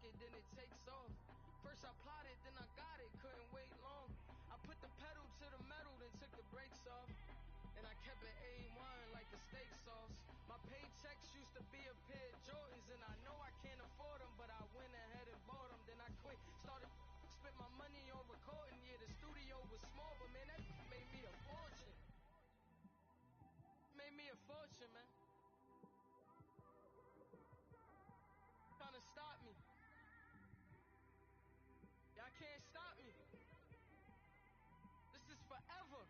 it, then it takes off. First I plotted, then I got it, couldn't wait long. I put the pedal to the metal, then took the brakes off. And I kept it A1 like the steak sauce. My paychecks used to be a pair of Jordans, and I know I can't afford them, but I went ahead and bought them. Then I quit, spent my money on recording. Yeah, the studio was small, but man, that made me a fortune. Made me a fortune, man. Trying to stop me. Y'all can't stop me. This is forever.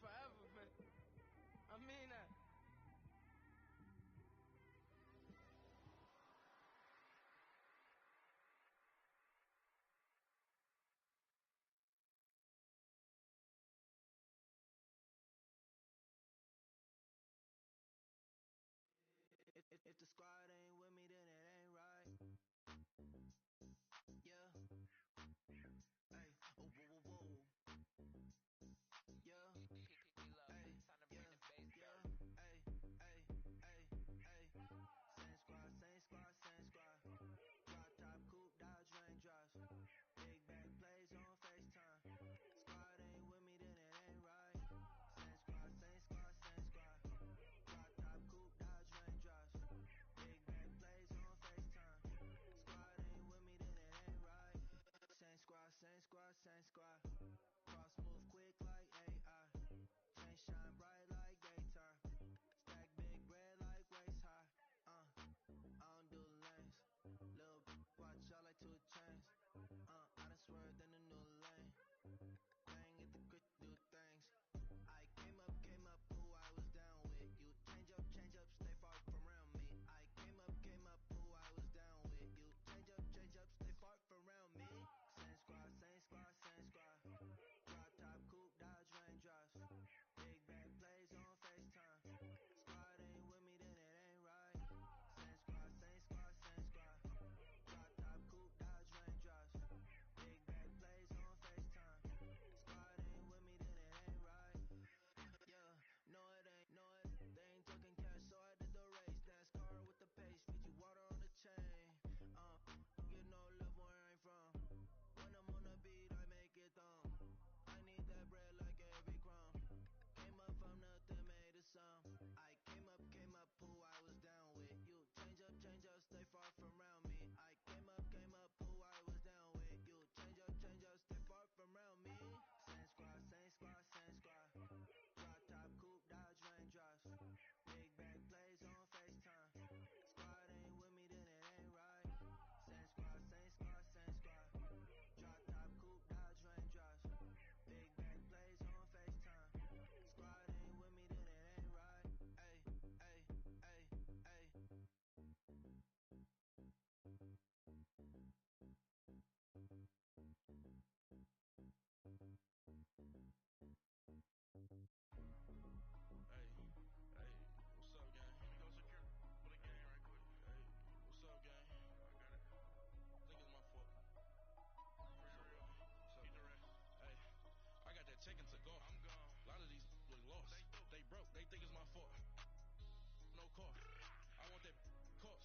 Forever, man. I mean that. If the squad ain't with me, then it ain't right. Yeah. Hey. Oh, whoa, whoa, whoa. Yeah. Hey. Yeah. Yeah. Hey. Hey. Hey. Hey. Same squad, same squad, same squad. Drop top, coupe, Dodge Raindrops. Big back plays on FaceTime. Squad ain't with me, then it ain't right. Same squad, same squad, same squad. Drop top, coupe, Dodge Raindrops. Big back plays on FaceTime. Squad ain't with me, then it ain't right. Same squad, same squad, same squad. Cross move quick like AI. Chain shine bright like daytime. Stack big bread like waist high. I don't do lanes. Little watch out like 2 chains. I done swerved in a new lane. Bang at the grit, do things. I came up, who I was down with. You change up, stay far from around me. I came up, who I was down with. You change up, stay far from around me. Same squad, same squad, same squad. Drop top, coupe, Dodge Raindrops. Big back plays on FaceTime. Squad ain't with me, then it ain't right. Same squad, same squad, same squad. Drop top, coupe, Dodge Raindrops. Big back plays on FaceTime. Squad ain't with me, then it ain't right. Yeah, no it ain't, they ain't talking cash, so I did the race. NASCAR with the pace, feed you water on the chain. Get no love where I ain't from. When I'm on the beat, I make it thumb. I need that bread like every crumb. Came up from nothing, made a sum. I came up, who I was down with. You change up, stay far from around me. I came up, who I was down with. You change up, stay far from around me. Same squad, same squad, same squad. Drop top, coupe, Dodge Raindrops. Big back plays on FaceTime. Squad ain't with me, then it ain't right. Same squad, same squad, same squad. Drop top, coupe, Dodge Raindrops. Big back plays on FaceTime. Squad ain't with me, then it ain't right. Ay, ay, ay, ay. Hey, what's up, gang? Let me go secure for the game right quick. Hey, what's up, gang? I got it. I think it's my fault. For real. Keep the rest. Hey, I got that chicken to go. I'm gone. A lot of these look lost. They broke. They think it's my fault. No car. I want that car.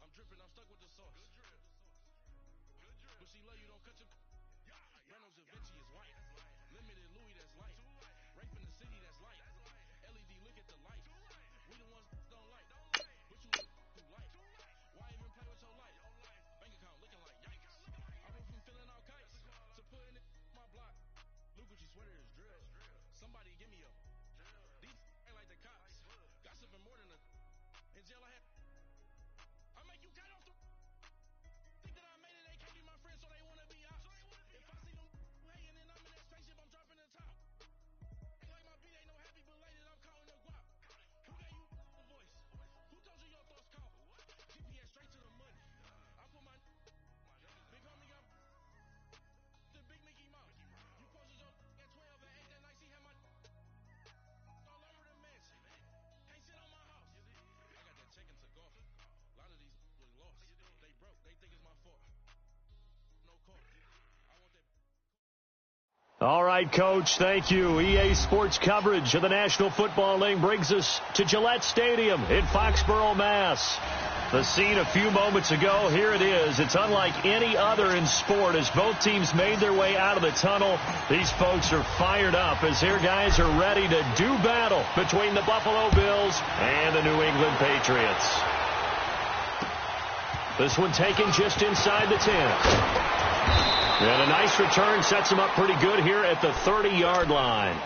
I'm dripping. I'm stuck with the sauce. Good drip. Good drip. But she love you, don't cut your. Reynolds Da Vinci is white. Limited Louis, that's light. Rape in the city, that's light. LED, look at the light. We the ones don't like. But you look too light. Why even play with your life? Bank account looking like yikes. I went from filling out kites to putting it my block. Blue Gucci sweater is drill. Somebody give me a. These ain't like the cops. Gossiping more than a. In jail I had. I make you cut off the. Think that I made it, they can't be my friends, so they wanna be out. If I see them hating and I'm in that spaceship, I'm dropping the top. Ain't like my beat ain't no happy, but right, Coach. Thank you. EA Sports coverage of the National Football League brings us to Gillette Stadium in Foxborough, Mass. The scene a few moments ago, here it is. It's unlike any other in sport as both teams made their way out of the tunnel. These folks are fired up as their guys are ready to do battle between the Buffalo Bills and the New England Patriots. This one taken just inside the 10. And a nice return sets him up pretty good here at the 30-yard line.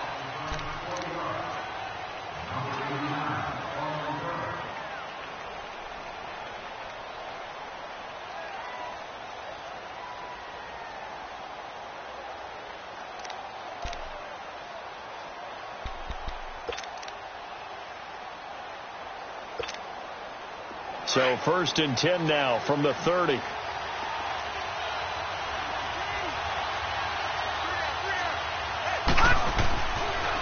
So 1st and 10 now from the 30.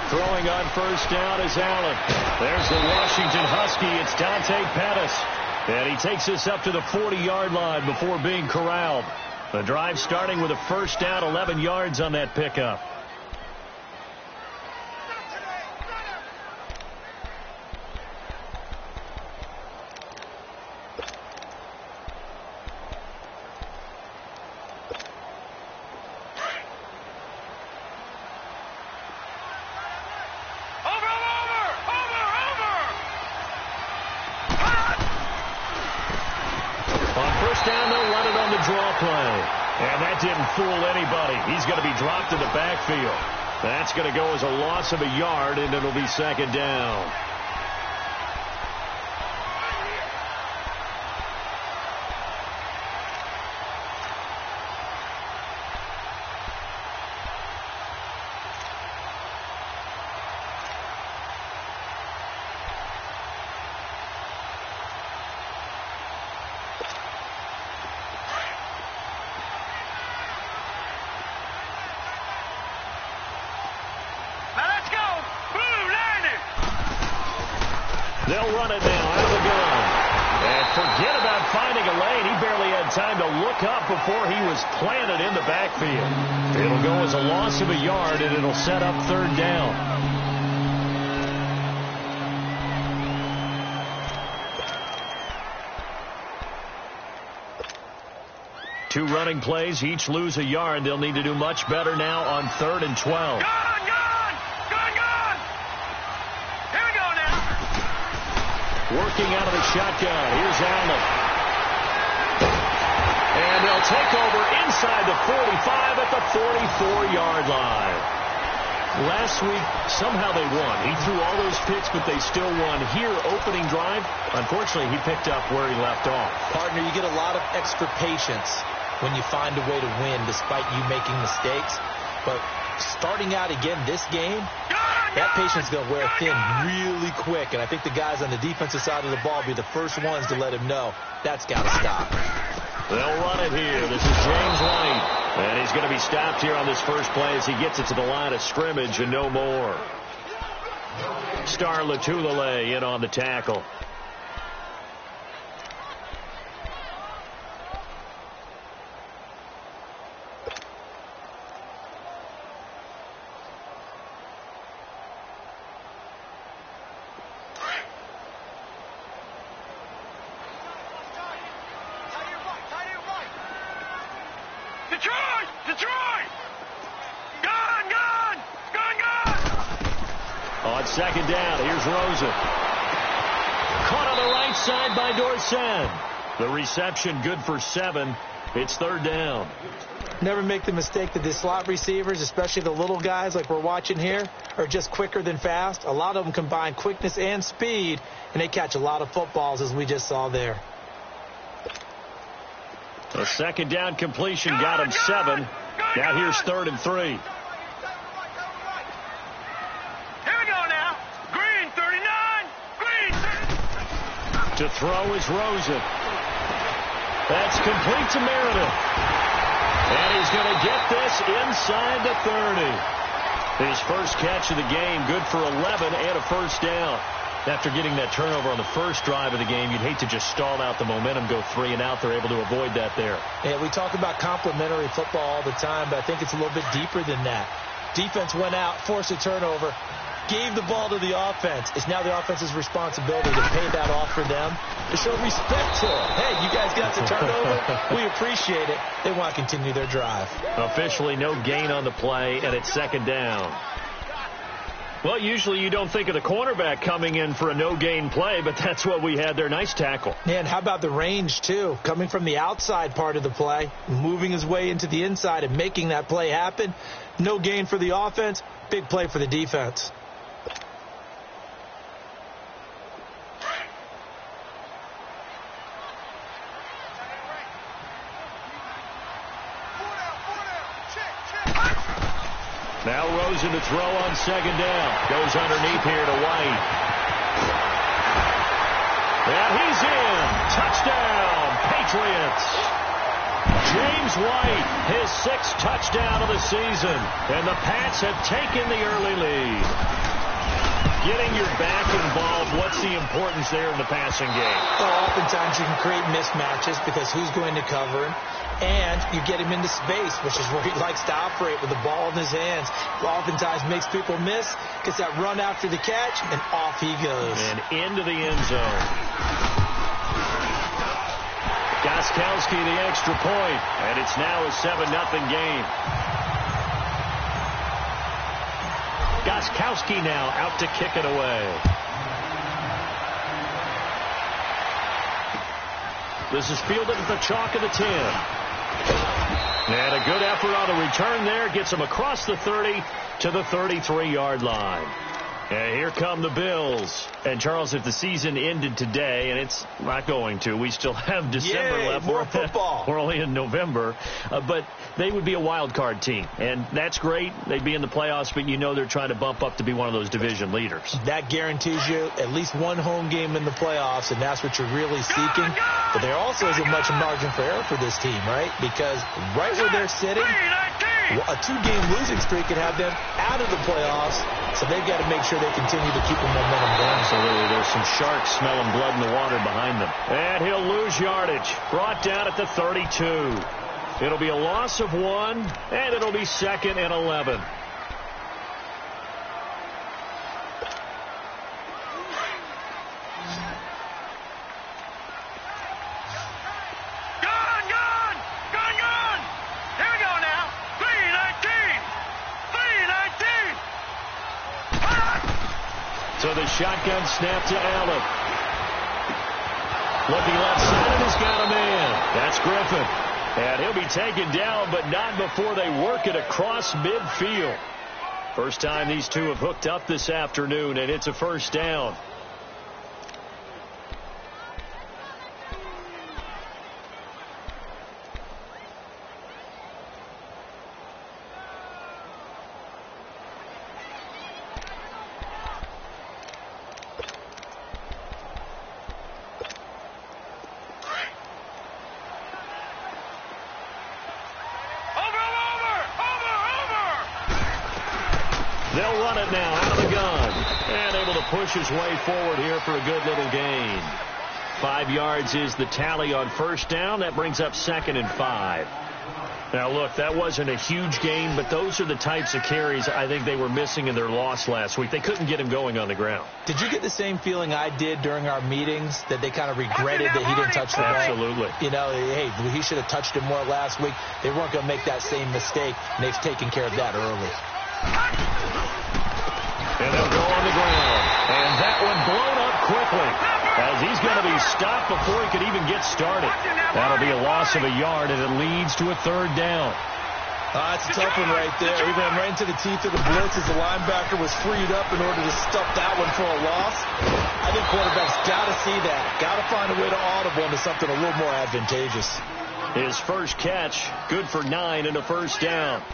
Throwing on 1st down is Allen. There's the Washington Husky. It's Dante Pettis. And he takes us up to the 40-yard line before being corralled. The drive starting with a 1st down, 11 yards on that pickup. Fool anybody. He's going to be dropped in the backfield. That's going to go as a loss of a yard, and it'll be 2nd down. They'll run it now out of the gun. And forget about finding a lane. He barely had time to look up before he was planted in the backfield. It'll go as a loss of a yard, and it'll set up 3rd down. Two running plays, each lose a yard. They'll need to do much better now on 3rd and 12. Working out of the shotgun. Here's Allen. And they'll take over inside the 45 at the 44-yard line. Last week, somehow they won. He threw all those picks, but they still won. Here, opening drive, unfortunately, he picked up where he left off. Partner, you get a lot of extra patience when you find a way to win despite you making mistakes. But starting out again this game, that patience is going to wear thin really quick, and I think the guys on the defensive side of the ball will be the first ones to let him know that's got to stop. They'll run it here. This is James White, and he's going to be stopped here on this first play as he gets it to the line of scrimmage and no more. Star Latulele in on the tackle. On 2nd down, here's Rosen. Caught on the right side by Dorsen. The reception good for 7. It's 3rd down. Never make the mistake that the slot receivers, especially the little guys like we're watching here, are just quicker than fast. A lot of them combine quickness and speed, and they catch a lot of footballs, as we just saw there. A 2nd down completion got him 7. Now here's 3rd and 3. To throw is Rosen. That's complete to Meredith. And he's going to get this inside the 30. His first catch of the game, good for 11 and a 1st down. After getting that turnover on the first drive of the game, you'd hate to just stall out the momentum, go 3 and out. They're able to avoid that there. Yeah, we talk about complementary football all the time, but I think it's a little bit deeper than that. Defense went out, forced a turnover, gave the ball to the offense. It's now the offense's responsibility to pay that off for them, to show respect to them. Hey, you guys got the turnover. We appreciate it. They want to continue their drive. Officially no gain on the play, and it's second down. Well, usually you don't think of the cornerback coming in for a no-gain play, but that's what we had there. Nice tackle. Man, how about the range, too? Coming from the outside part of the play, moving his way into the inside and making that play happen. No gain for the offense, big play for the defense. Now Rosen to throw on second down. Goes underneath here to White. And he's in. Touchdown, Patriots. James White, his 6th touchdown of the season. And the Pats have taken the early lead. Getting your back involved, what's the importance there in the passing game? Well, oftentimes you can create mismatches because who's going to cover him? And you get him into space, which is where he likes to operate with the ball in his hands. Oftentimes makes people miss, gets that run after the catch, and off he goes. And into the end zone. Gostkowski the extra point, and it's now a 7-0 game. Gostkowski now out to kick it away. This is fielded at the chalk of the 10. And a good effort on the return there. Gets him across the 30 to the 33-yard line. And here come the Bills. And, Charles, if the season ended today, and it's not going to, we still have December left. More football. We're only in November. But they would be a wild card team. And that's great. They'd be in the playoffs, but you know they're trying to bump up to be one of those division leaders. That guarantees you at least one home game in the playoffs, and that's what you're really seeking. But there also isn't much margin for error for this team, right? Because right where they're sitting, a 2-game losing streak could have them out of the playoffs, so they've got to make sure they continue to keep the momentum going. Absolutely. There's some sharks smelling blood in the water behind them. And he'll lose yardage. Brought down at the 32. It'll be a loss of 1, and it'll be 2nd and 11. So the shotgun snap to Allen. Looking left side, and he's got a man. That's Griffin. And he'll be taken down, but not before they work it across midfield. First time these two have hooked up this afternoon, and it's a first down. They'll run it now out of the gun. And able to push his way forward here for a good little gain. 5 yards is the tally on first down. That brings up 2nd and 5. Now, look, that wasn't a huge gain, but those are the types of carries I think they were missing in their loss last week. They couldn't get him going on the ground. Did you get the same feeling I did during our meetings, that they kind of regretted that he didn't touch the ball? Absolutely. You know, hey, he should have touched it more last week. They weren't going to make that same mistake, and they've taken care of that early. And they'll go on the ground. And that one blown up quickly, as he's going to be stopped before he could even get started. That'll be a loss of a yard, and it leads to a 3rd down. That's a tough one right there. He ran right into the teeth of the blitz as the linebacker was freed up in order to stuff that one for a loss. I think quarterbacks got to see that. Got to find a way to audible into something a little more advantageous. His first catch, good for 9 and a first down.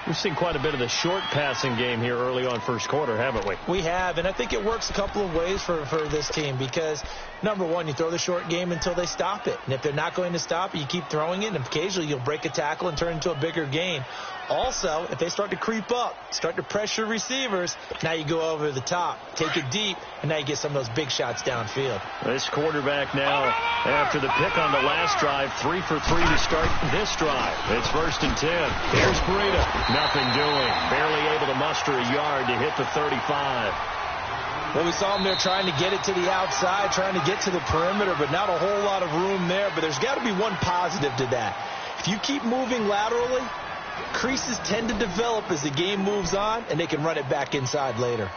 We've seen quite a bit of the short passing game here early on first quarter, haven't we? We have, and I think it works a couple of ways for this team because, number one, you throw the short game until they stop it. And if they're not going to stop it, you keep throwing it, and occasionally you'll break a tackle and turn it into a bigger gain. Also, if they start to creep up, start to pressure receivers, now you go over the top, take it deep, and now you get some of those big shots downfield. This quarterback now, after the pick on the last drive, 3 for 3 to start this drive. It's 1st and 10. Here's Breida. Nothing doing. Barely able to muster a yard to hit the 35. Well, we saw him there trying to get it to the outside, trying to get to the perimeter, but not a whole lot of room there. But there's got to be one positive to that. If you keep moving laterally, creases tend to develop as the game moves on, and they can run it back inside later.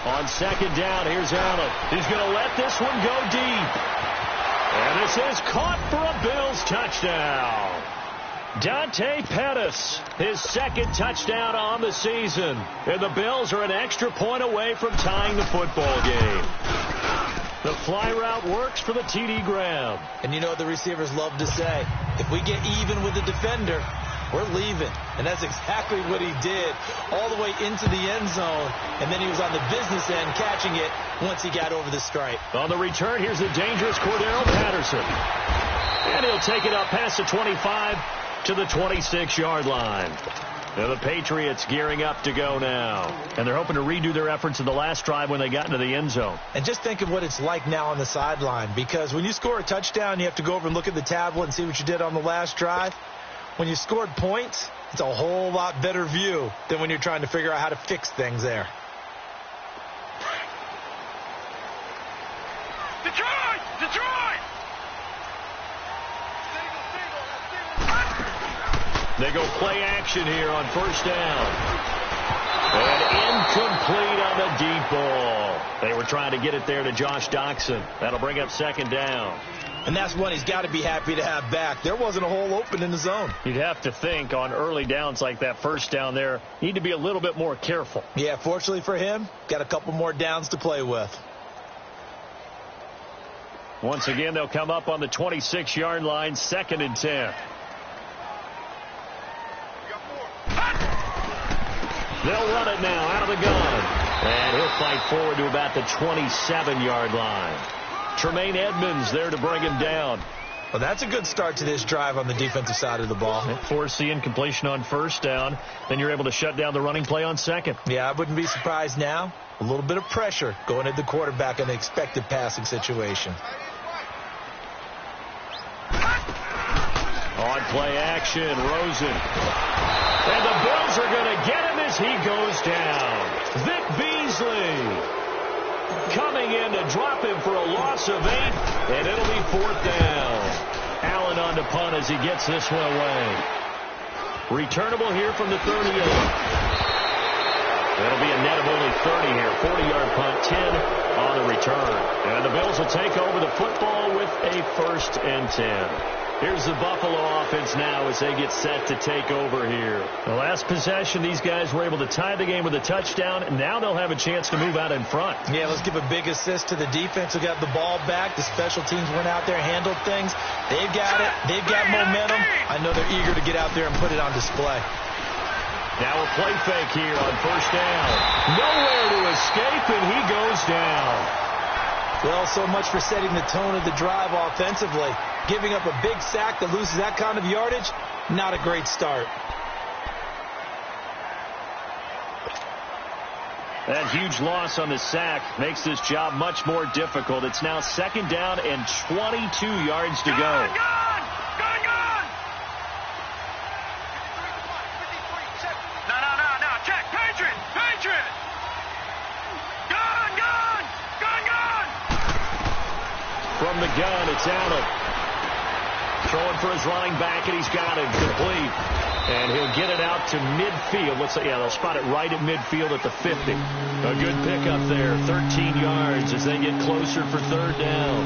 On 2nd down, here's Allen. He's going to let this one go deep. And this is caught for a Bills touchdown. Dante Pettis, his 2nd touchdown on the season. And the Bills are an extra point away from tying the football game. The fly route works for the TD grab. And you know what the receivers love to say? If we get even with the defender, we're leaving. And that's exactly what he did, all the way into the end zone. And then he was on the business end catching it once he got over the stripe. On the return, here's the dangerous Cordero Patterson. And he'll take it up past the 25 to the 26-yard line. Now the Patriots gearing up to go now. And they're hoping to redo their efforts in the last drive when they got into the end zone. And just think of what it's like now on the sideline. Because when you score a touchdown, you have to go over and look at the tablet and see what you did on the last drive. When you scored points, it's a whole lot better view than when you're trying to figure out how to fix things there. Detroit! Detroit! They go play action here on 1st down. And incomplete on the deep ball. They were trying to get it there to Josh Doxson. That'll bring up 2nd down. And that's one he's got to be happy to have back. There wasn't a hole open in the zone. You'd have to think on early downs like that 1st down there, need to be a little bit more careful. Yeah, fortunately for him, got a couple more downs to play with. Once again, they'll come up on the 26-yard line, 2nd and 10. They'll run it now out of the gun. And he'll fight forward to about the 27-yard line. Tremaine Edmonds there to bring him down. Well, that's a good start to this drive on the defensive side of the ball. Force the incompletion on 1st down. Then you're able to shut down the running play on 2nd. Yeah, I wouldn't be surprised now. A little bit of pressure going at the quarterback in the expected passing situation. On play action, Rosen. And the Bills are going to get him as he goes down. Vic Beasley coming in to drop him for a loss of 8, and it'll be 4th down. Allen on to punt as he gets this one away. Returnable here from the 38. That'll be a net of only 30 here. 40-yard punt, 10 on the return. And the Bills will take over the football with a 1st and 10. Here's the Buffalo offense now as they get set to take over here. The last possession, these guys were able to tie the game with a touchdown, and now they'll have a chance to move out in front. Yeah, let's give a big assist to the defense who got the ball back. The special teams went out there, handled things. They've got it. They've got momentum. I know they're eager to get out there and put it on display. Now a play fake here on 1st down. Nowhere to escape, and he goes down. Well, so much for setting the tone of the drive offensively. Giving up a big sack that loses that kind of yardage, not a great start. That huge loss on the sack makes this job much more difficult. It's now 2nd down and 22 yards to go. No. Check. Patriot. Gun. From the gun, it's Allen. Throwing for his running back, and he's got it complete. And he'll get it out to midfield. Looks like, yeah, they'll spot it right at midfield at the 50. A good pickup there, 13 yards as they get closer for 3rd down.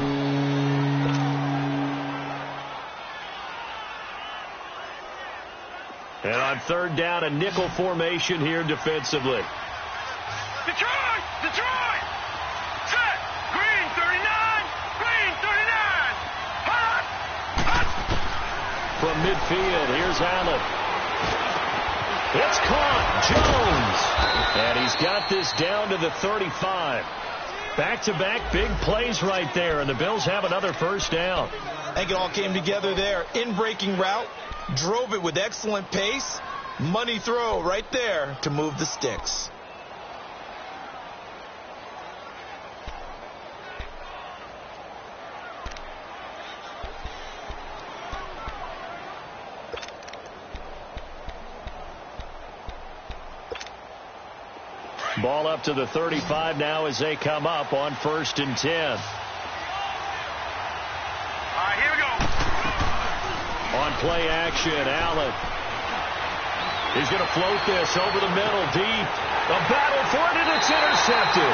And on 3rd down, a nickel formation here defensively. Detroit! Detroit! Set! Green 39! Green 39! Hot! Hot! From midfield, here's Allen. It's caught. Jones. And he's got this down to the 35. Back-to-back big plays right there, and the Bills have another first down. I think it all came together there. In-breaking route, drove it with excellent pace. Money throw right there to move the sticks. Ball up to the 35 now as they come up on 1st and 10. All right, here we go. On play action, Allen. He's going to float this over the middle, deep. A battle for it, and it's intercepted.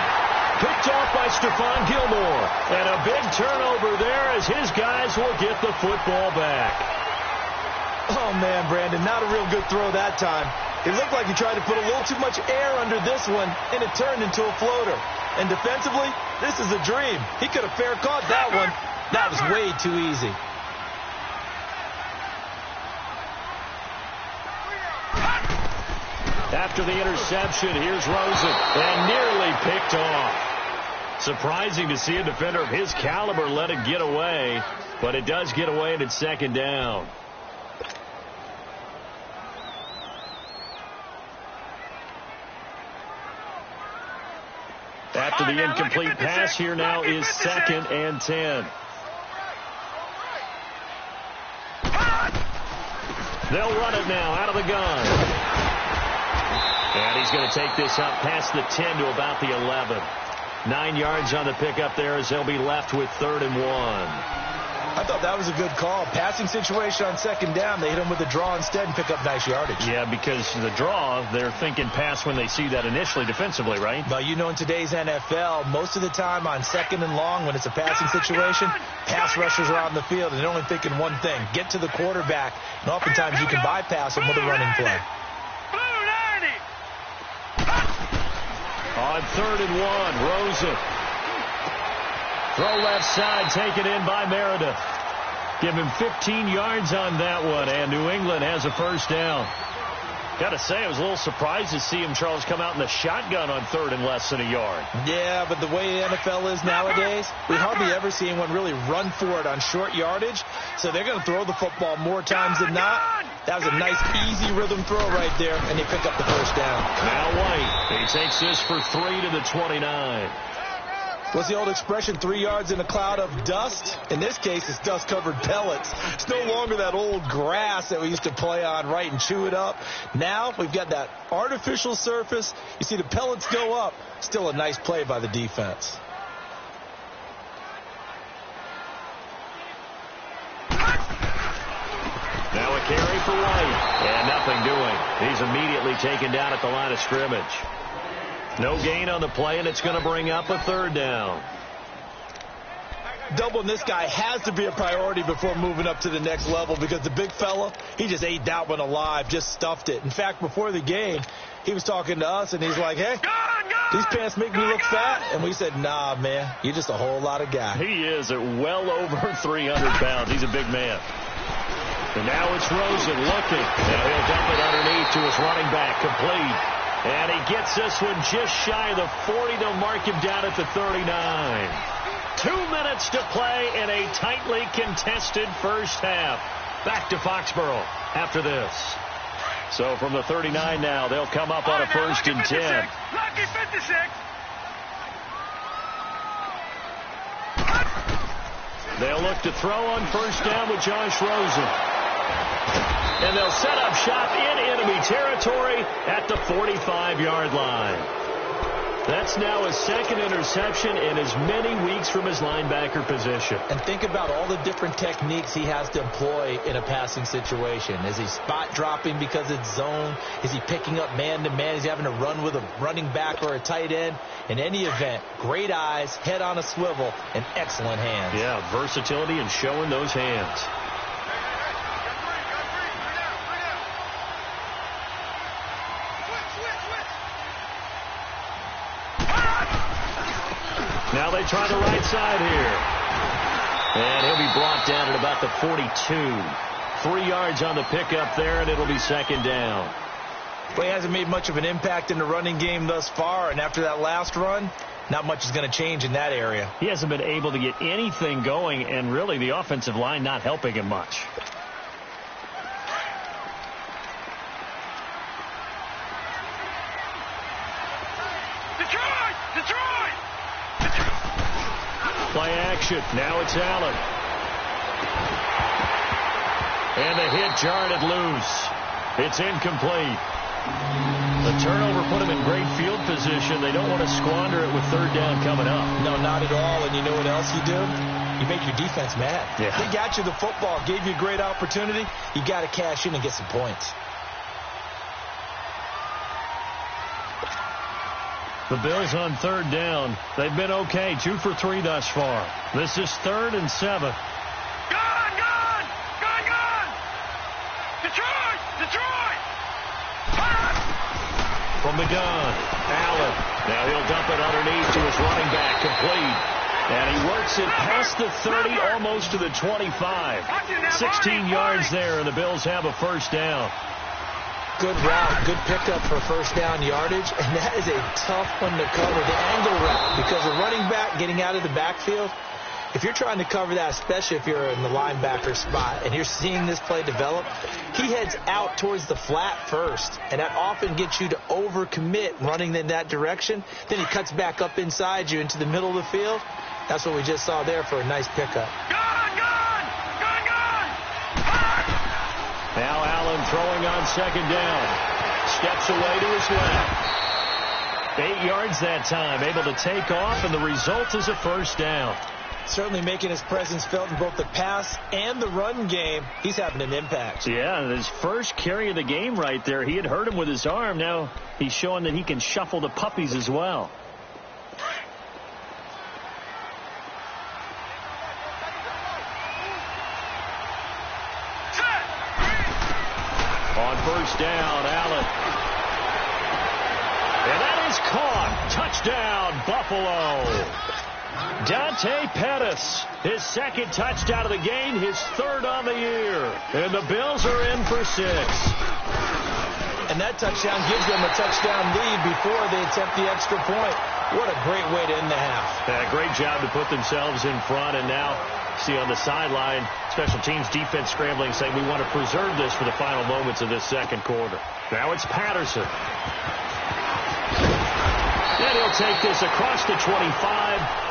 Picked off by Stephon Gilmore. And a big turnover there as his guys will get the football back. Oh, man, Brandon, not a real good throw that time. It looked like he tried to put a little too much air under this one, and it turned into a floater. And defensively, this is a dream. He could have fair caught that one. That was way too easy. After the interception, here's Rosen, and nearly picked off. Surprising to see a defender of his caliber let it get away, but it does get away, and it's 2nd down. After the incomplete pass, here now is 2nd and 10. They'll run it now out of the gun. And he's going to take this up past the 10 to about the 11. 9 yards on the pickup there as they'll be left with 3rd and 1. I thought that was a good call. Passing situation on 2nd down. They hit him with a draw instead and pick up nice yardage. Yeah, because the draw, they're thinking pass when they see that initially defensively, right? But you know, in today's NFL, most of the time on 2nd and long, when it's a passing situation, pass rushers are out in the field, and they're only thinking one thing, get to the quarterback. And oftentimes you can bypass them with a running play. On 3rd and 1, Rosen. Throw left side, taken in by Meredith. Give him 15 yards on that one, and New England has a first down. Got to say, I was a little surprised to see him, Charles, come out in the shotgun on 3rd and less than a yard. Yeah, but the way the NFL is nowadays, we hardly ever see anyone really run for it on short yardage, so they're going to throw the football more times than not. That was a nice, easy rhythm throw right there, and they pick up the first down. Now White, he takes this for 3 to the 29. What's the old expression, 3 yards in a cloud of dust? In this case, it's dust-covered pellets. It's no longer that old grass that we used to play on, right, and chew it up. Now we've got that artificial surface. You see the pellets go up. Still a nice play by the defense. Now a carry for White, and nothing doing. He's immediately taken down at the line of scrimmage. No gain on the play, and it's going to bring up a 3rd down. Doubling this guy has to be a priority before moving up to the next level, because the big fella, he just ate that one alive, just stuffed it. In fact, before the game, he was talking to us, and he's like, hey, these pants make me look fat. And we said, nah, man, you're just a whole lot of guy. He is at well over 300 pounds. He's a big man. And now it's Rosen looking. Now he'll dump it underneath to his running back, complete. And he gets this one just shy of the 40. They'll mark him down at the 39. 2 minutes to play in a tightly contested first half. Back to Foxborough after this. So from the 39 now, they'll come up on a 1st and 10. Lucky 56. They'll look to throw on 1st down with Josh Rosen. And they'll set up shop in enemy territory at the 45-yard line. That's now his 2nd interception in as many weeks from his linebacker position. And think about all the different techniques he has to employ in a passing situation. Is he spot dropping because it's zone? Is he picking up man-to-man? Is he having to run with a running back or a tight end? In any event, great eyes, head on a swivel, and excellent hands. Yeah, versatility and showing those hands. Now they try the right side here. And he'll be brought down at about the 42. 3 yards on the pickup there, and it'll be second down. Well, he hasn't made much of an impact in the running game thus far, and after that last run, not much is going to change in that area. He hasn't been able to get anything going, and really the offensive line not helping him much. Play action. Now it's Allen. And the hit jarred it loose. It's incomplete. The turnover put them in great field position. They don't want to squander it with third down coming up. No, not at all. And you know what else you do? You make your defense mad. Yeah. They got you the football, gave you a great opportunity. You got to cash in and get some points. The Bills on third down. They've been okay. 2 for 3 thus far. This is 3rd and 7. From the gun, Allen. Now he'll dump it underneath to his running back, complete. And he works it past the 30, almost to the 25. 16 yards there, and the Bills have a first down. Good route, good pickup for first down yardage, and that is a tough one to cover, the angle route, because a running back getting out of the backfield, if you're trying to cover that, especially if you're in the linebacker spot and you're seeing this play develop, he heads out towards the flat first, and that often gets you to overcommit running in that direction. Then he cuts back up inside you into the middle of the field. That's what we just saw there for a nice pickup. Now Allen throwing on second down. Steps away to his left. 8 yards that time, able to take off, and the result is a first down. Certainly making his presence felt in both the pass and the run game. He's having an impact. Yeah, his first carry of the game right there. He had hurt him with his arm. Now he's showing that he can shuffle the puppies as well. On first down, Allen. And that is caught. Touchdown, Buffalo. Dante Pettis, his second touchdown of the game, his 3rd on the year. And the Bills are in for 6. And that touchdown gives them a touchdown lead before they attempt the extra point. What a great way to end the half. Yeah, great job to put themselves in front. And now, see on the sideline, special teams defense scrambling, saying we want to preserve this for the final moments of this second quarter. Now it's Patterson. And he'll take this across the 25,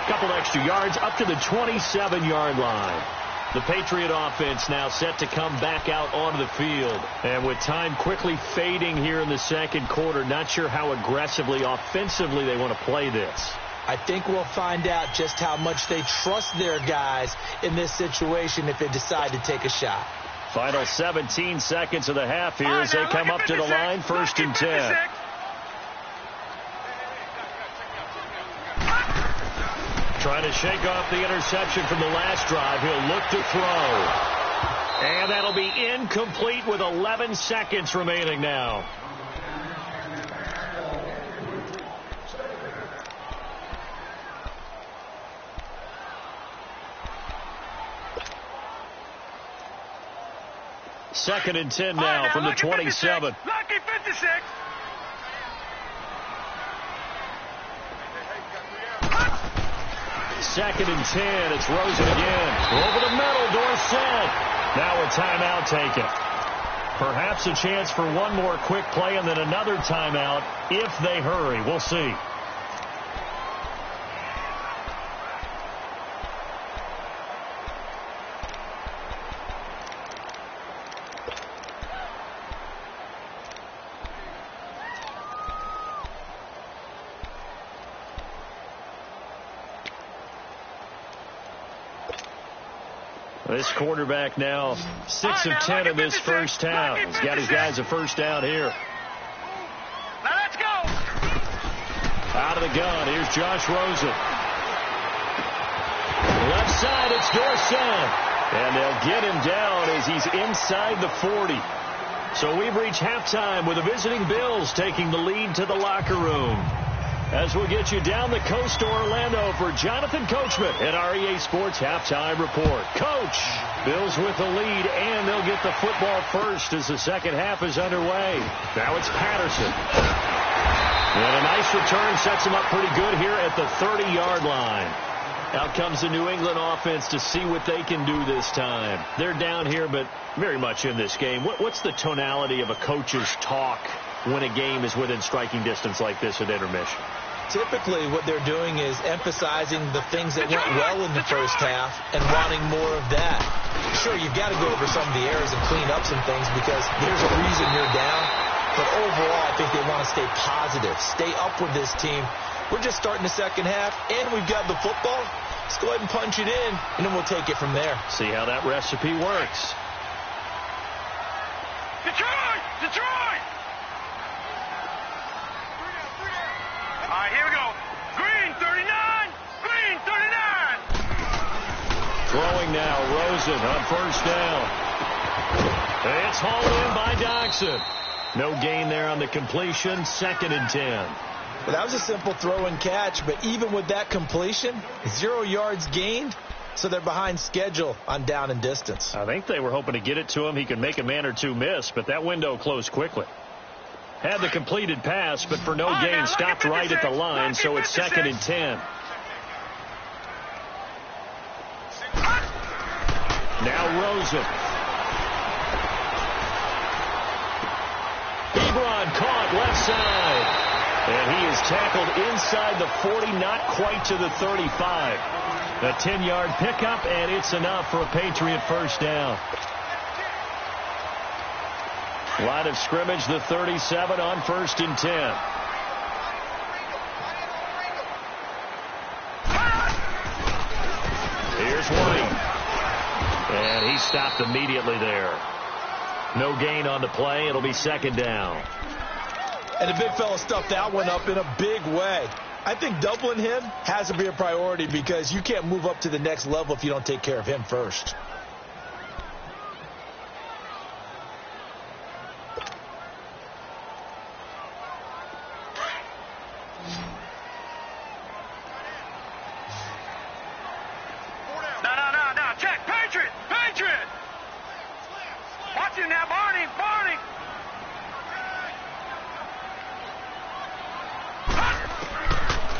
couple extra yards, up to the 27-yard line. The Patriot offense now set to come back out onto the field. And with time quickly fading here in the second quarter, not sure how aggressively, offensively they want to play this. I think we'll find out just how much they trust their guys in this situation if they decide to take a shot. Final 17 seconds of the half here as they come up to the line, 1st and 10. Trying to shake off the interception from the last drive. He'll look to throw. And that'll be incomplete with 11 seconds remaining now. Second and 10 now from the 27. Lucky 56. Second and 10. It's Rosen again. Over the middle, Dorsett. Now a timeout taken. Perhaps a chance for one more quick play and then another timeout if they hurry. We'll see. This quarterback now 6 of 10 in this first half. He's got his guys a first down here. Now let's go. Out of the gun, here's Josh Rosen. Left side, it's Dorsett. And they'll get him down as he's inside the 40. So we've reached halftime with the visiting Bills taking the lead to the locker room. as we'll get you down the coast to Orlando for Jonathan Coachman at our EA Sports Halftime Report. Coach, Bills with the lead, and they'll get the football first as the second half is underway. Now it's Patterson. And a nice return sets them up pretty good here at the 30-yard line. Out comes the New England offense to see what they can do this time. They're down here, but very much in this game. What's the tonality of a coach's talk when a game is within striking distance like this at intermission? Typically, what they're doing is emphasizing the things that went well in the first half and wanting more of that. Sure, you've got to go over some of the errors and clean up some things because there's a reason you're down. But overall, I think they want to stay positive, stay up with this team. We're just starting the second half, and we've got the football. Let's go ahead and punch it in, and then we'll take it from there. See how that recipe works. Detroit! Detroit! All right, here we go. Green 39! Green 39! Throwing now, Rosen on first down. It's hauled in by Doxson. No gain there on the completion, 2nd and 10. Well, that was a simple throw and catch, but even with that completion, 0 yards gained, so they're behind schedule on down and distance. I think they were hoping to get it to him. He could make a man or two miss, but that window closed quickly. Had the completed pass, but for no gain, stopped right at the line, so it's 2nd and 10. Now Rosen. Ebron caught left side. And he is tackled inside the 40, not quite to the 35. A 10-yard pickup, and it's enough for a Patriot first down. Line of scrimmage, the 37 on 1st and 10. Here's White. And he stopped immediately there. No gain on the play. It'll be 2nd down. And the big fella stuffed that one up in a big way. I think doubling him has to be a priority because you can't move up to the next level if you don't take care of him first. No. Check. Patriot. Patriot. Watch him now, Barney.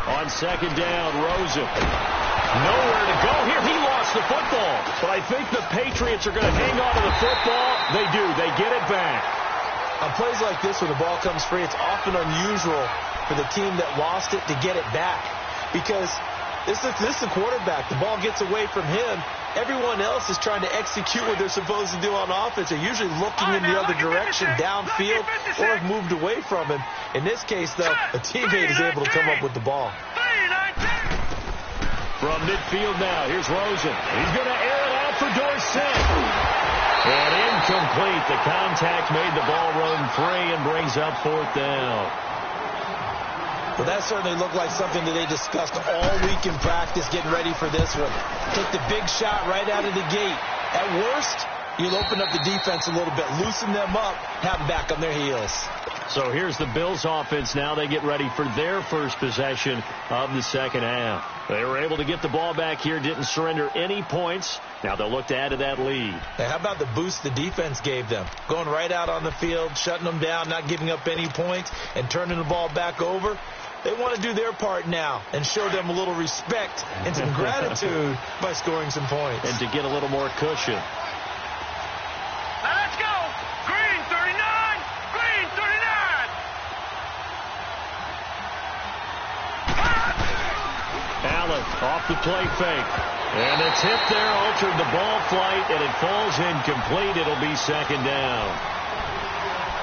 On 2nd down, Rosen. Nowhere to go here. He lost the football. But I think the Patriots are going to hang on to the football. They do. They get it back. On plays like this where the ball comes free, it's often unusual for the team that lost it to get it back. Because this is the quarterback. The ball gets away from him. Everyone else is trying to execute what they're supposed to do on offense. They're usually looking in the other direction, downfield, or have moved away from him. In this case, though, a teammate is able to come up with the ball. From midfield now, here's Rosen. He's going to air it out for Dorsett. And incomplete. The contact made the ball roam free and brings up 4th down. Well, that certainly looked like something that they discussed all week in practice, getting ready for this one. Take the big shot right out of the gate. At worst, you'll open up the defense a little bit, loosen them up, have them back on their heels. So here's the Bills offense now. They get ready for their first possession of the second half. They were able to get the ball back here, didn't surrender any points. Now they'll look to add to that lead. Hey, how about the boost the defense gave them? Going right out on the field, shutting them down, not giving up any points, and turning the ball back over. They want to do their part now and show them a little respect and some gratitude by scoring some points. And to get a little more cushion. Now let's go. Green 39. Green 39. Allen off the play fake. And the tip there altered the ball flight, and it falls incomplete. It'll be 2nd down.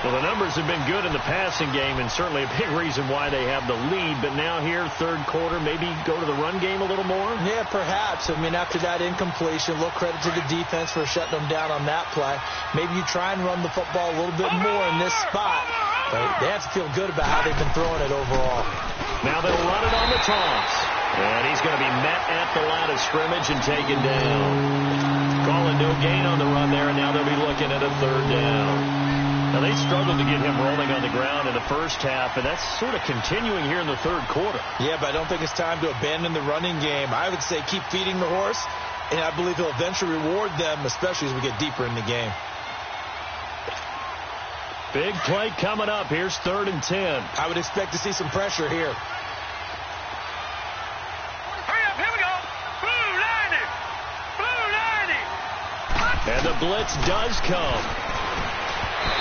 Well, the numbers have been good in the passing game, and certainly a big reason why they have the lead. But now here, 3rd quarter, maybe go to the run game a little more? Yeah, perhaps. I mean, after that incompletion, a little credit to the defense for shutting them down on that play. Maybe you try and run the football a little bit more in this spot. But they have to feel good about how they've been throwing it overall. Now they'll run it on the toss. And he's going to be met at the line of scrimmage and taken down. Calling no gain on the run there, and now they'll be looking at a 3rd down. Now, they struggled to get him rolling on the ground in the first half, and that's sort of continuing here in the third quarter. Yeah, but I don't think it's time to abandon the running game. I would say keep feeding the horse, and I believe he'll eventually reward them, especially as we get deeper in the game. Big play coming up. Here's 3rd and 10. I would expect to see some pressure here. Hurry up, here we go. Blue 90. Blue 90. And the blitz does come.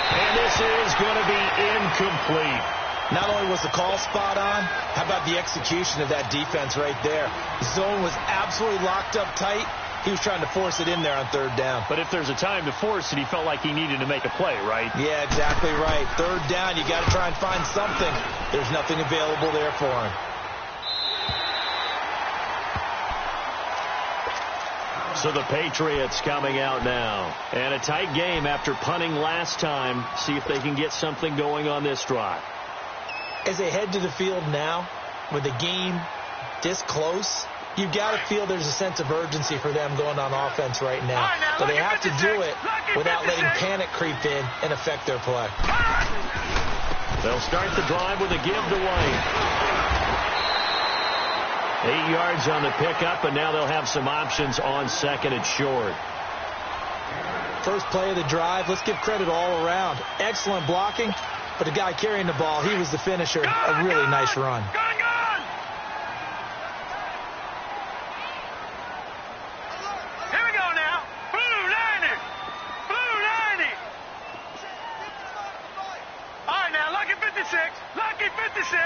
And this is going to be incomplete. Not only was the call spot on, how about the execution of that defense right there? The zone was absolutely locked up tight. He was trying to force it in there on 3rd down. But if there's a time to force it, he felt like he needed to make a play, right? Yeah, exactly right. 3rd down, you got to try and find something. There's nothing available there for him. So the Patriots coming out now. And a tight game after punting last time. See if they can get something going on this drive. As they head to the field now, with the game this close, you've got to feel there's a sense of urgency for them going on offense right now. But they have to do it without letting panic creep in and affect their play. They'll start the drive with a give to White. 8 yards on the pickup, and now they'll have some options on 2nd and short. First play of the drive, let's give credit all around. Excellent blocking, but the guy carrying the ball, he was the finisher. A really nice run. Here we go now. Blue 90. Blue 90. All right, now, lucky 56. Lucky 56.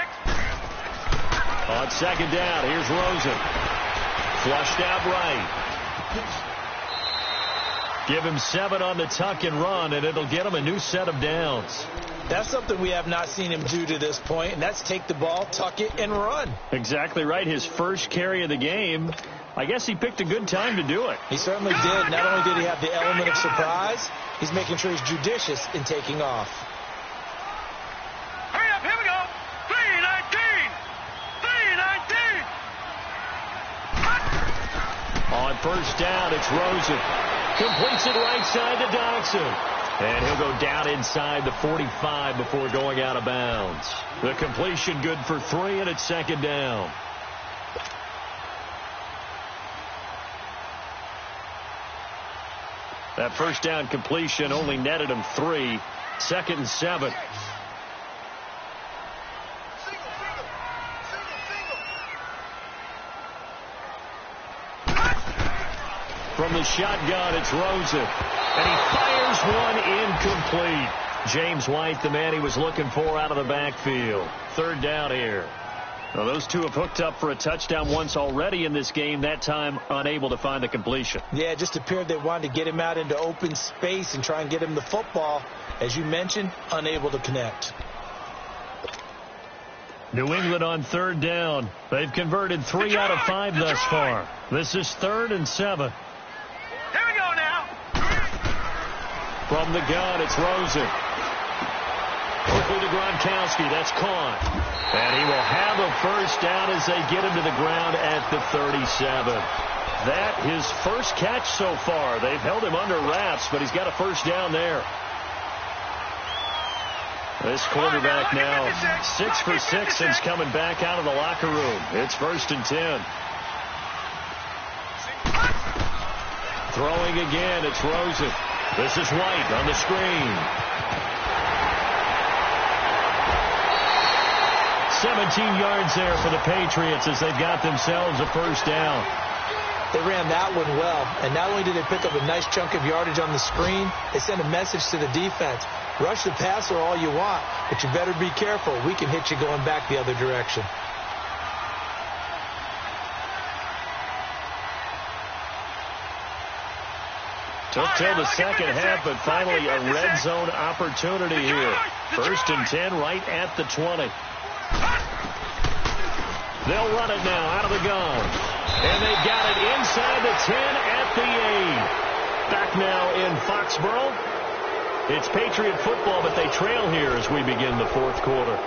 On 2nd down, here's Rosen. Flushed out right. Give him 7 on the tuck and run, and it'll get him a new set of downs. That's something we have not seen him do to this point, and that's take the ball, tuck it, and run. Exactly right. His first carry of the game. I guess he picked a good time to do it. He certainly did. Not only did he have the element of surprise, he's making sure he's judicious in taking off. Hurry up, here we go. 319. 319. On 1st down, it's Rosen. Completes it right side to Dodson. And he'll go down inside the 45 before going out of bounds. The completion good for 3, and it's 2nd down. That 1st down completion only netted him 3. 2nd and 7. From the shotgun, it's Rosen. And he fires one incomplete. James White, the man he was looking for out of the backfield. 3rd down here. Now, those two have hooked up for a touchdown once already in this game, that time unable to find the completion. Yeah, it just appeared they wanted to get him out into open space and try and get him the football. As you mentioned, unable to connect. New England on 3rd down. They've converted 3 out of 5 thus far. This is 3rd and 7. Here we go now. From the gun, it's Rosen. Quickly to Gronkowski. That's caught. And he will have a 1st down as they get him to the ground at the 37. That his first catch so far. They've held him under wraps, but he's got a 1st down there. This quarterback now 6 for 6 since coming back out of the locker room. It's 1st and 10. Throwing again, it's Rosen. This is White on the screen. 17 yards there for the Patriots as they've got themselves a 1st down. They ran that one well, and not only did they pick up a nice chunk of yardage on the screen, they sent a message to the defense. Rush the passer all you want, but you better be careful. We can hit you going back the other direction. Took till the 2nd half, but finally a red zone opportunity here. 1st and 10 right at the 20. They'll run it now out of the gun. And they've got it inside the 10 at the 8. Back now in Foxborough. It's Patriot football, but they trail here as we begin the 4th quarter.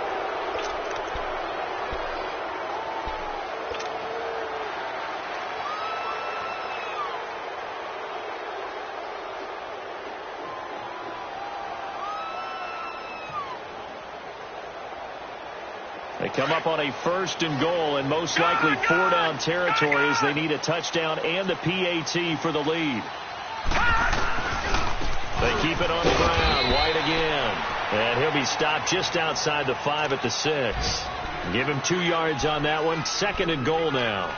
They come up on a 1st and goal, and most likely 4-down territory as they need a touchdown and the PAT for the lead. They keep it on the ground. White again. And he'll be stopped just outside the 5 at the 6. Give him 2 yards on that one. 2nd and goal now.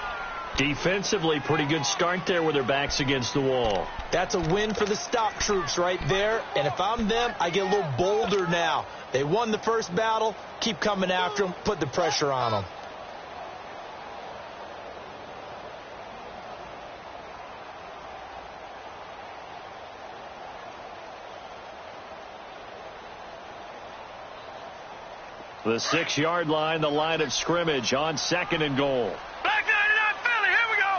Defensively, pretty good start there with their backs against the wall. That's a win for the stop troops right there. And if I'm them, I get a little bolder now. They won the first battle. Keep coming after them. Put the pressure on them. The 6-yard line, the line of scrimmage on 2nd and goal. Black 99 Philly, here we go.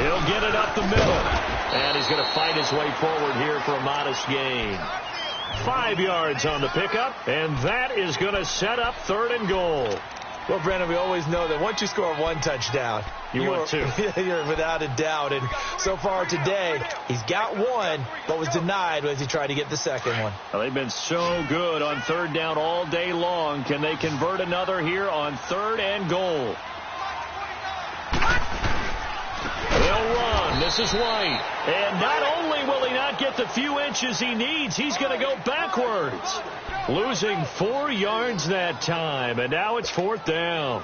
He'll get it up the middle. And he's going to fight his way forward here for a modest gain. 5 yards on the pickup, and that is going to set up 3rd and goal. Well, Brandon, we always know that once you score 1 touchdown, you want 2. You're without a doubt. And so far today, he's got 1, but was denied as he tried to get the 2nd one. Well, they've been so good on 3rd down all day long. Can they convert another here on 3rd and goal? They'll run. This is White. And not only will he not get the few inches he needs, he's going to go backwards. Losing 4 yards that time, and now it's 4th down.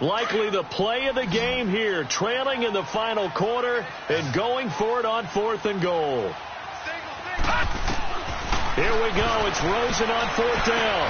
Likely the play of the game here, trailing in the final quarter and going for it on 4th and goal. Here we go. It's Rosen on 4th down.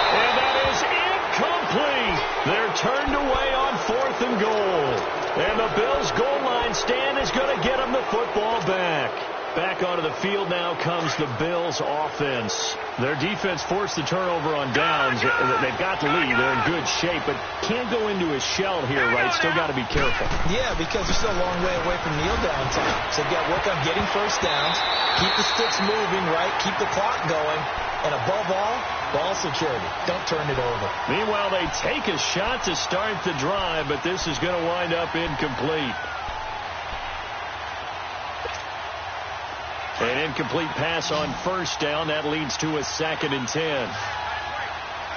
And that is incomplete. They're turned away on 4th and goal. And the Bills' goal line stand is going to get them the football back. Back onto the field now comes the Bills' offense. Their defense forced the turnover on downs. They've got the lead. They're in good shape, but can't go into a shell here, right? Still got to be careful. Yeah, because they're still a long way away from kneel down time. So they've got to work on getting first downs, keep the sticks moving, right? Keep the clock going. And above all, ball security. Don't turn it over. Meanwhile, they take a shot to start the drive, but this is going to wind up incomplete. An incomplete pass on 1st down. That leads to a 2nd and 10.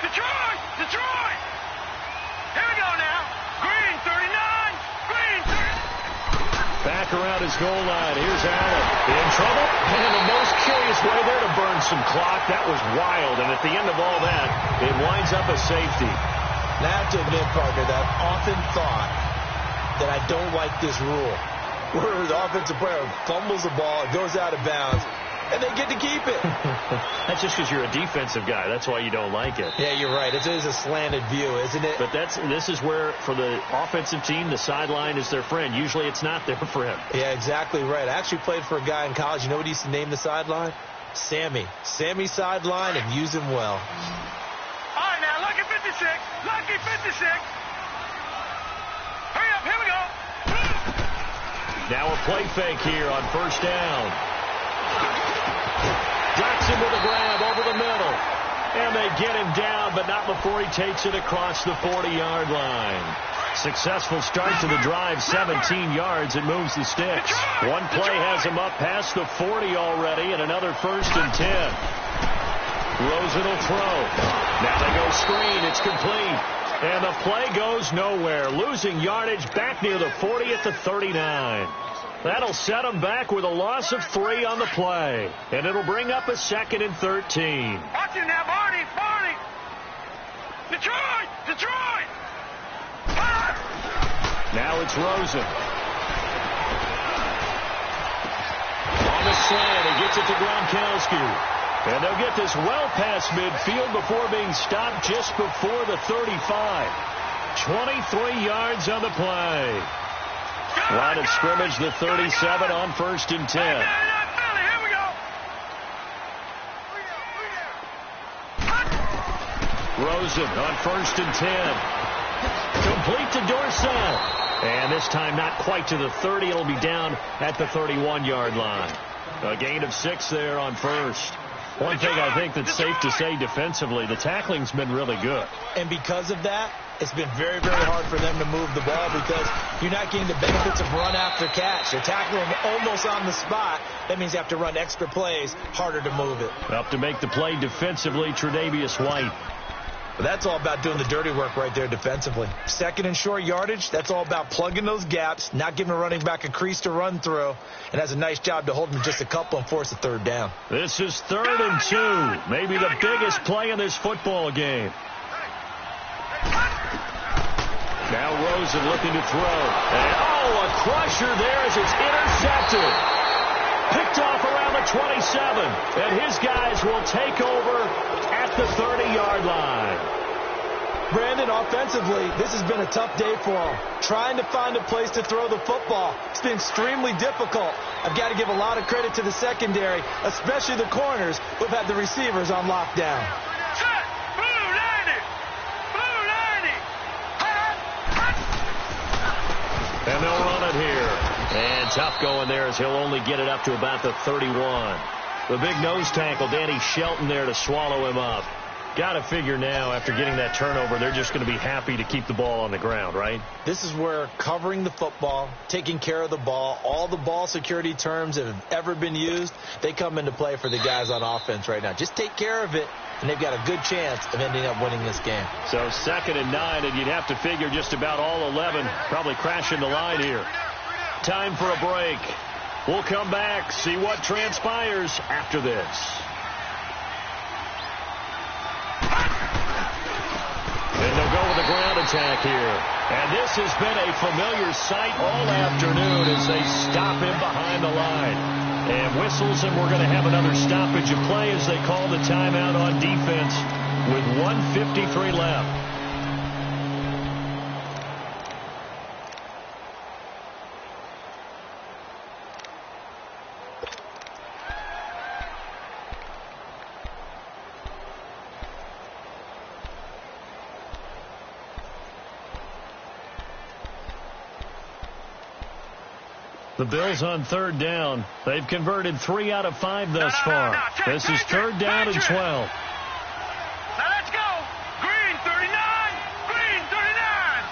Detroit! Detroit! Here we go now. Green 39. Green 30. Back around his goal line. Here's Allen. In trouble. And the most curious way there to burn some clock. That was wild. And at the end of all that, it winds up a safety. Now, I have to admit, partner, that I've often thought that I don't like this rule. Where the offensive player fumbles the ball, it goes out of bounds, and they get to keep it. That's just because you're a defensive guy. That's why you don't like it. Yeah, you're right. It is a slanted view, isn't it? But this is where, for the offensive team, the sideline is their friend. Usually it's not there for him. Yeah, exactly right. I actually played for a guy in college. You know what he used to name the sideline? Sammy. Sammy sideline, and use him well. All right, now, lucky 56. Lucky 56. Hurry up, here we go. Now a play fake here on 1st down. Jackson with a grab over the middle. And they get him down, but not before he takes it across the 40-yard line. Successful start to the drive, 17 yards, and moves the sticks. One play has him up past the 40 already, and another 1st and 10. Rosen will throw. Now they go screen. It's complete. And the play goes nowhere. Losing yardage back near the 40 at the 39. That'll set them back with a loss of 3 on the play. And it'll bring up a 2nd and 13. Watch him now, Barney. Barney. Detroit. Detroit. Now it's Rosen. On the slant, he gets it to Gronkowski. And they'll get this well past midfield before being stopped just before the 35. 23 yards on the play. Line of scrimmage, the 37 on 1st and 10. Here we go. Rosen on 1st and 10. Complete to Dorsett. And this time not quite to the 30. It'll be down at the 31-yard line. A gain of 6 there on 1st. One thing I think that's safe to say defensively, the tackling's been really good. And because of that, It's been very, very hard for them to move the ball because you're not getting the benefits of run after catch. They're tackling them almost on the spot. That means you have to run extra plays, harder to move it. Up to make the play defensively, Tre'Davious White. But that's all about doing the dirty work right there defensively. Second and short yardage, that's all about plugging those gaps, not giving a running back a crease to run through, and has a nice job to hold him just a couple and force a third down. This is 3rd and 2, maybe the biggest play in this football game. Now Rosen looking to throw. And, a crusher there as it's intercepted. Picked off around the 27. And his guys will take over at the 30-yard line. Brandon, offensively, this has been a tough day for him. Trying to find a place to throw the football. It's been extremely difficult. I've got to give a lot of credit to the secondary, especially the corners who've had the receivers on lockdown. And they'll run it here. And tough going there as he'll only get it up to about the 31. The big nose tackle, Danny Shelton, there to swallow him up. Got to figure now, after getting that turnover, they're just going to be happy to keep the ball on the ground, right? This is where covering the football, taking care of the ball, all the ball security terms that have ever been used, they come into play for the guys on offense right now. Just take care of it, and they've got a good chance of ending up winning this game. So 2nd and 9, and you'd have to figure just about all 11 probably crashing the line here. Time for a break. We'll come back, see what transpires after this. And they'll go with a ground attack here. And this has been a familiar sight all afternoon as they stop him behind the line. And whistles, and we're going to have another stoppage of play as they call the timeout on defense with 1:53 left. The Bills on 3rd down. They've converted 3 out of 5 thus far. This is 3rd down and 12. Now let's go. Green 39. Green 39.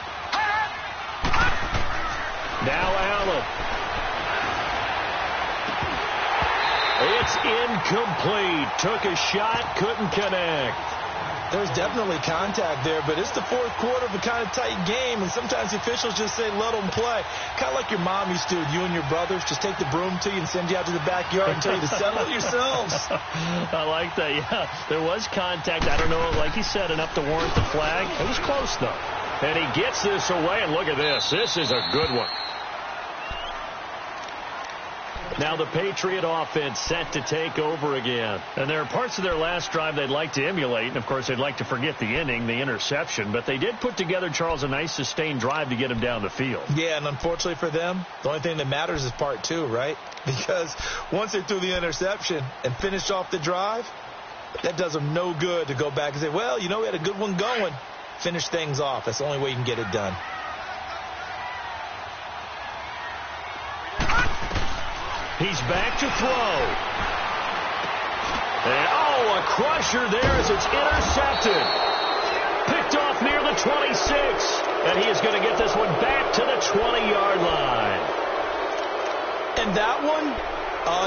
Now Allen. It's incomplete. Took a shot, couldn't connect. There's definitely contact there, but it's the 4th quarter of a kind of tight game, and sometimes the officials just say, let them play. Kind of like your mom used to with you and your brothers. Just take the broom to you and send you out to the backyard and tell you to settle it yourselves. I like that, yeah. There was contact. I don't know, like he said, enough to warrant the flag. It was close, though. And he gets this away, and look at this. This is a good one. Now the Patriot offense set to take over again. And there are parts of their last drive they'd like to emulate. And, of course, they'd like to forget the inning, the interception. But they did put together, Charles, a nice sustained drive to get him down the field. Yeah, and unfortunately for them, the only thing that matters is part 2, right? Because once they threw the interception and finished off the drive, that does them no good to go back and say, well, you know, we had a good one going. Finish things off. That's the only way you can get it done. He's back to throw. And, a crusher there as it's intercepted. Picked off near the 26. And he is going to get this one back to the 20-yard line. And that one,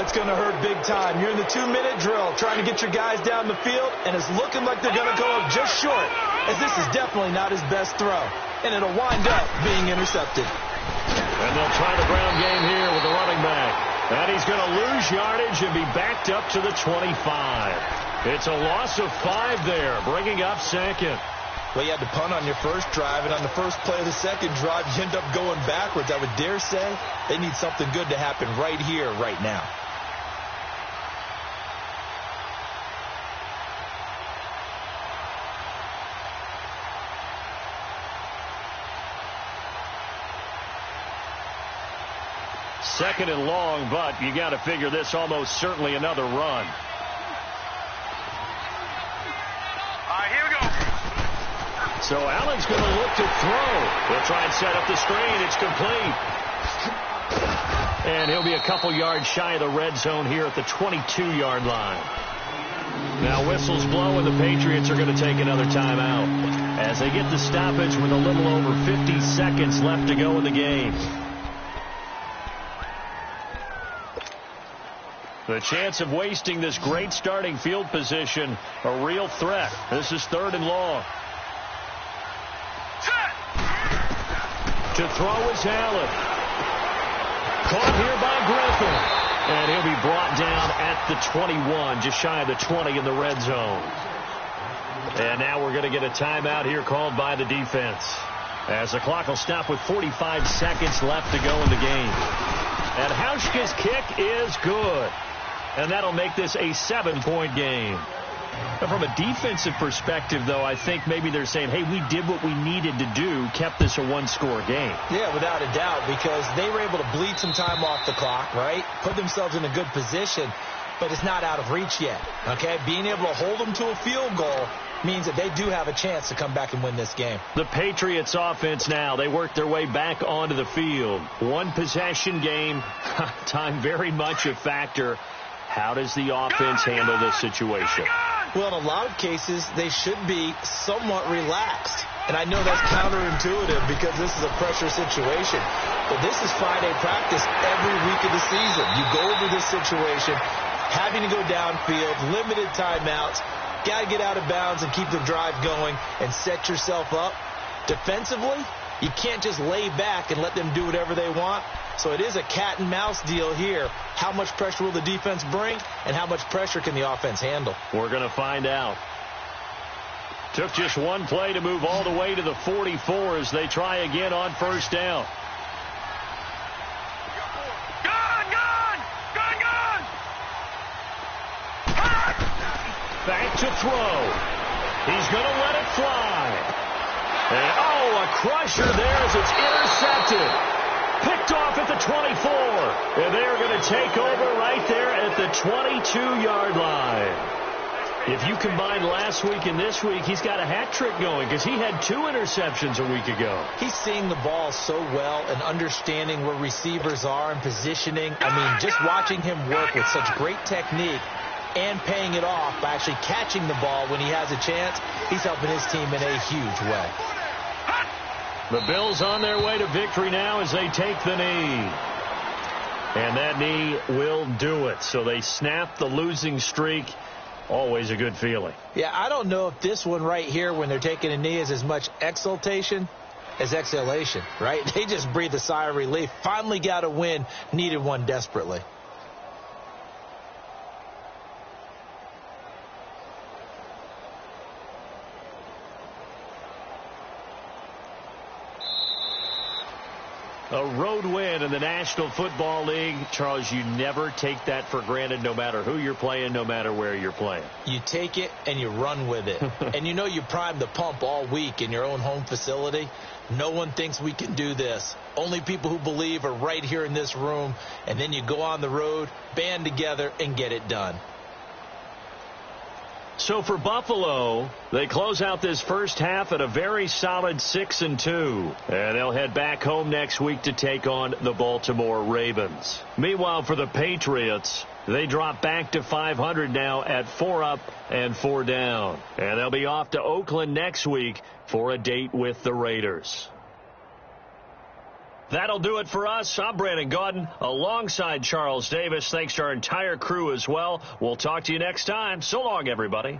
it's going to hurt big time. You're in the 2-minute drill trying to get your guys down the field, and it's looking like they're going to go up just short, as this is definitely not his best throw. And it'll wind up being intercepted. And they'll try the ground game here with the running back. And he's going to lose yardage and be backed up to the 25. It's a loss of 5 there, bringing up 2nd. Well, you had to punt on your first drive, and on the first play of the second drive, you end up going backwards. I would dare say they need something good to happen right here, right now. Second and long, but you got to figure this almost certainly another run. All right, here we go. So Allen's going to look to throw. He'll try and set up the screen. It's complete. And he'll be a couple yards shy of the red zone here at the 22-yard line. Now whistles blow, and the Patriots are going to take another timeout. as they get the stoppage with a little over 50 seconds left to go in the game. The chance of wasting this great starting field position, a real threat. This is 3rd and long. To throw is Allen. Caught here by Griffin. And he'll be brought down at the 21, just shy of the 20 in the red zone. And now we're going to get a timeout here called by the defense, as the clock will stop with 45 seconds left to go in the game. And Hauschka's kick is good. And that'll make this a 7-point game. But from a defensive perspective, though, I think maybe they're saying, hey, we did what we needed to do, kept this a one-score game. Yeah, without a doubt, because they were able to bleed some time off the clock, right? Put themselves in a good position, but it's not out of reach yet, okay? Being able to hold them to a field goal means that they do have a chance to come back and win this game. The Patriots offense now, they work their way back onto the field. One possession game, time very much a factor. How does the offense handle this situation? Well, in a lot of cases, they should be somewhat relaxed. And I know that's counterintuitive because this is a pressure situation. But this is Friday practice every week of the season. You go over this situation, having to go downfield, limited timeouts, got to get out of bounds and keep the drive going and set yourself up. Defensively, you can't just lay back and let them do whatever they want. So it is a cat and mouse deal here. How much pressure will the defense bring, and how much pressure can the offense handle? We're going to find out. Took just one play to move all the way to the 44 as they try again on 1st down. Back to throw. He's going to let it fly. And, a crusher there as it's intercepted. Picked off at the 24. And they're going to take over right there at the 22-yard line. If you combine last week and this week, he's got a hat trick going because he had 2 interceptions a week ago. He's seeing the ball so well and understanding where receivers are and positioning. I mean, just watching him work with such great technique and paying it off by actually catching the ball when he has a chance, he's helping his team in a huge way. The Bills on their way to victory now as they take the knee. And that knee will do it. So they snap the losing streak. Always a good feeling. Yeah, I don't know if this one right here when they're taking a knee is as much exultation as exhalation, right? They just breathe a sigh of relief. Finally got a win. Needed one desperately. A road win in the National Football League. Charles, you never take that for granted no matter who you're playing, no matter where you're playing. You take it and you run with it. And you know you primed the pump all week in your own home facility. No one thinks we can do this. Only people who believe are right here in this room. And then you go on the road, band together, and get it done. So for Buffalo, they close out this first half at a very solid 6-2. And they'll head back home next week to take on the Baltimore Ravens. Meanwhile, for the Patriots, they drop back to 500 now at 4 up and 4 down. And they'll be off to Oakland next week for a date with the Raiders. That'll do it for us. I'm Brandon Gaudin alongside Charles Davis. Thanks to our entire crew as well. We'll talk to you next time. So long, everybody.